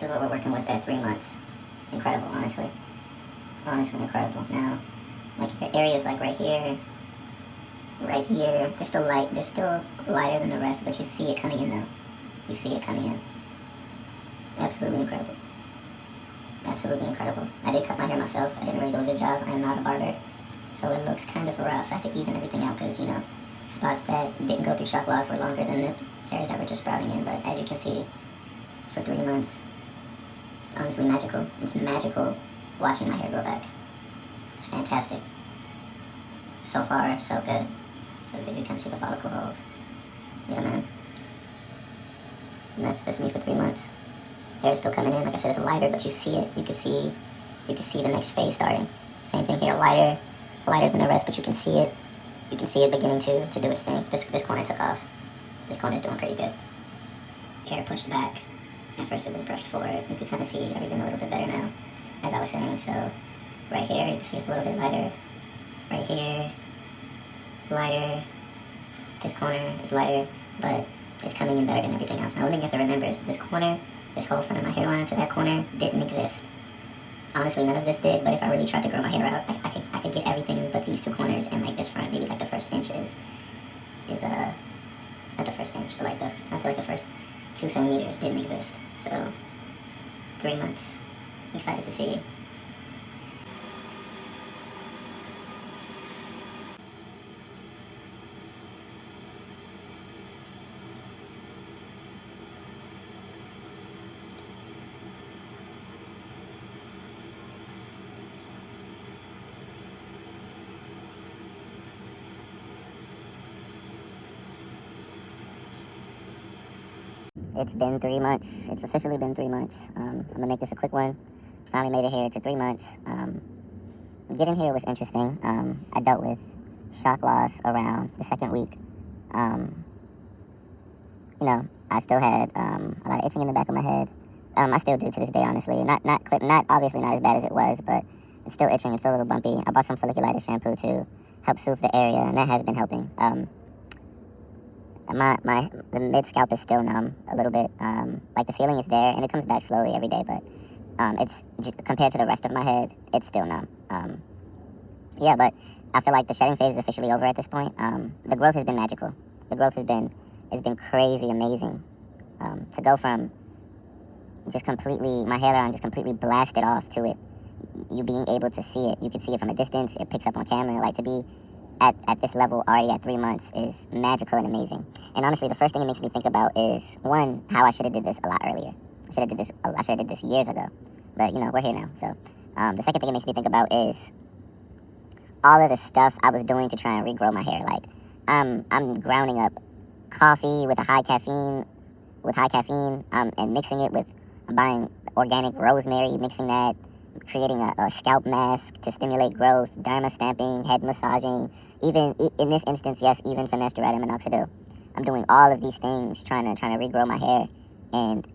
is what we're working with at 3 months. Incredible, honestly. Honestly incredible. Now, like areas like right here, they're still light. They're still lighter than the rest, but you see it coming in though. You see it coming in. Absolutely incredible. Absolutely incredible. I did cut my hair myself. I didn't really do a good job. I am not a barber, so it looks kind of rough. I have to even everything out because, spots that didn't go through shock loss were longer than the hairs that were just sprouting in. But as you can see, for 3 months, it's honestly magical. It's magical watching my hair grow back. It's fantastic. So far, so good. So good. You can see the follicle holes. Yeah, man. And that's me for 3 months. Hair's still coming in. Like I said, it's lighter, but you see it. You can see the next phase starting. Same thing here, lighter than the rest, but you can see it. You can see it beginning to do its thing. This corner took off. This corner's doing pretty good. Hair pushed back. At first it was brushed forward. You can kind of see everything a little bit better now, as I was saying. So right here, you can see it's a little bit lighter. Right here, lighter. This corner is lighter, but it's coming in better than everything else. Now, one thing you have to remember is this corner, this whole front of my hairline to that corner didn't exist. Honestly, none of this did, but if I really tried to grow my hair out, I could get everything but these 2 corners, and like this front, maybe like the first inch is not the first inch, but like the first 2 centimeters didn't exist. So 3 months. Excited to see. It's been 3 months. It's officially been 3 months. I'm gonna make this a quick one. Finally made it here to 3 months. Getting here was interesting. I dealt with shock loss around the 2nd week. I still had a lot of itching in the back of my head. I still do to this day, honestly. Not obviously not as bad as it was, but it's still itching. It's still a little bumpy. I bought some folliculitis shampoo to help soothe the area, and that has been helping. The mid scalp is still numb a little bit. Like the feeling is there, and it comes back slowly every day. But it's compared to the rest of my head, it's still numb. But I feel like the shedding phase is officially over at this point. The growth has been magical. The growth has been crazy, amazing. To go from just completely my hairline just completely blasted off to it, you being able to see it. You can see it from a distance. It picks up on camera. Like to be at this level already at 3 months is magical and amazing. And honestly, the first thing it makes me think about is, one, how I should have did this a lot earlier. I should have did this years ago. But, we're here now. So the second thing it makes me think about is all of the stuff I was doing to try and regrow my hair. Like, I'm grounding up coffee with high caffeine, and mixing it with, I'm buying organic rosemary, mixing that, creating a scalp mask to stimulate growth, derma stamping, head massaging, even in this instance, yes, even finasteride and minoxidil. I'm doing all of these things trying to regrow my hair, and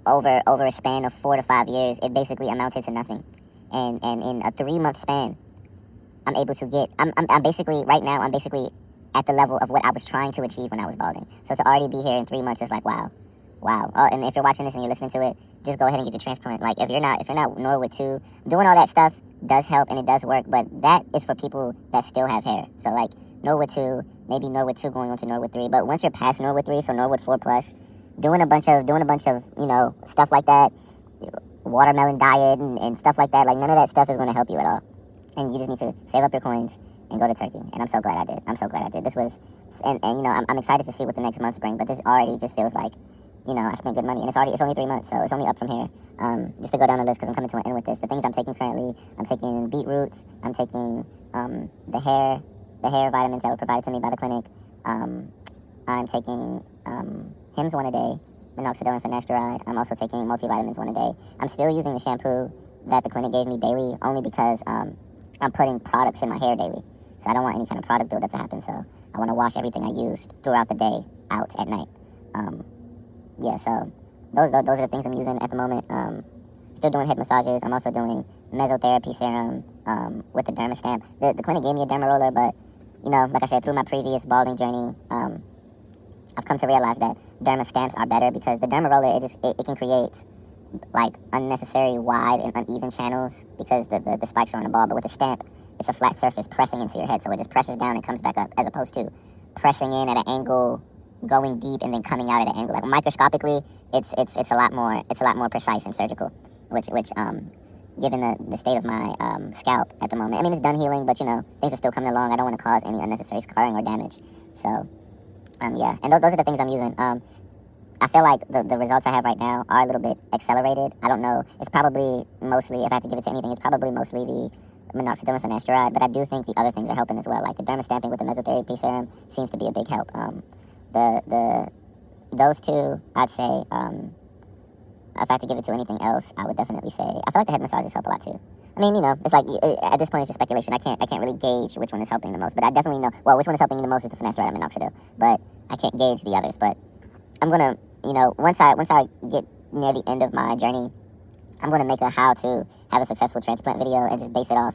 over a span of 4 to 5 years, it basically amounted to nothing. And in a 3 month span, I'm able to get. I'm basically right now. I'm basically at the level of what I was trying to achieve when I was balding. So to already be here in 3 months is like wow. Oh, and if you're watching this and you're listening to it, just go ahead and get the transplant. Like if you're not Norwood 2, doing all that stuff does help and it does work, but that is for people that still have hair. So like Norwood 2, maybe Norwood 2 going on to Norwood 3, but once you're past Norwood 3, so Norwood 4 plus, doing a bunch of stuff like that, watermelon diet and stuff like that, like none of that stuff is going to help you at all. And you just need to save up your coins and go to Turkey. And I'm so glad I did. This was, and I'm excited to see what the next months bring, but this already just feels like, I spent good money, and it's only 3 months, so it's only up from here. Just to go down the list, because I'm coming to an end with this. The things I'm taking currently, I'm taking beetroots, I'm taking the hair vitamins that were provided to me by the clinic. I'm taking Hims 1 a day, minoxidil and finasteride. I'm also taking multivitamins 1 a day. I'm still using the shampoo that the clinic gave me daily, only because I'm putting products in my hair daily. So I don't want any kind of product buildup to happen, so I want to wash everything I used throughout the day out at night. So those are the things I'm using at the moment. Still doing head massages. I'm also doing mesotherapy serum with the derma stamp. The clinic gave me a derma roller, but like I said, through my previous balding journey, I've come to realize that derma stamps are better, because the derma roller, it can create like unnecessary wide and uneven channels because the spikes are on the ball. But with the stamp, it's a flat surface pressing into your head, so it just presses down and comes back up, as opposed to pressing in at an angle, going deep, and then coming out at an angle. Like microscopically, it's a lot more precise and surgical, which given the state of my scalp at the moment, I mean, it's done healing, but you know, things are still coming along. I don't want to cause any unnecessary scarring or damage. So yeah, and those are the things I'm using. I feel like the results I have right now are a little bit accelerated. I don't know. It's probably mostly, if I had to give it to anything, it's probably mostly the minoxidil and finasteride, but I do think the other things are helping as well. Like the dermastamping with the mesotherapy serum seems to be a big help. Those two, I'd say, if I had to give it to anything else, I would definitely say, I feel like the head massages help a lot too. I mean, you know, it's like, at this point it's just speculation. I can't really gauge which one is helping the most, but I definitely know, well, which one is helping me the most is the finasteride and minoxidil, but I can't gauge the others. But I'm gonna, you know, once I get near the end of my journey, I'm gonna make a how to have a successful transplant video and just base it off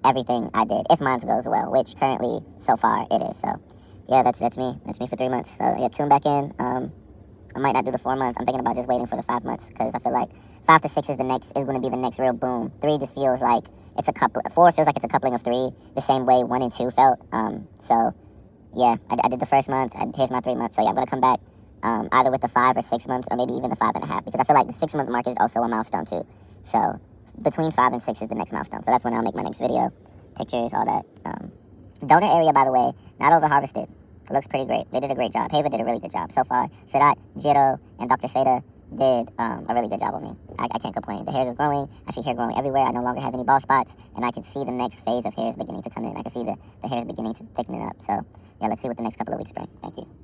everything I did, if mine goes well, which currently, so far, it is. So, yeah, that's me. That's me for 3 months. So, yeah, tune back in. I might not do the 4 month. I'm thinking about just waiting for the 5 months, because I feel like 5 to 6 is going to be the next real boom. 3 just feels like it's a couple. 4 feels like it's a coupling of 3, the same way 1 and 2 felt. So, yeah, I did the first month. Here's my 3 months. So, yeah, I'm going to come back either with the 5 or 6 month, or maybe even the 5.5, because I feel like the 6 month mark is also a milestone too. So between 5 and 6 is the next milestone. So that's when I'll make my next video, pictures, all that. Donor area, by the way, not over harvested. It looks pretty great. They did a great job. Hava did a really good job so far. Sirat, Jiro, and Dr. Seda did a really good job on me. I can't complain. The hairs is growing. I see hair growing everywhere. I no longer have any bald spots, and I can see the next phase of hairs beginning to come in. I can see the hairs beginning to thicken up. So yeah, let's see what the next couple of weeks bring. Thank you.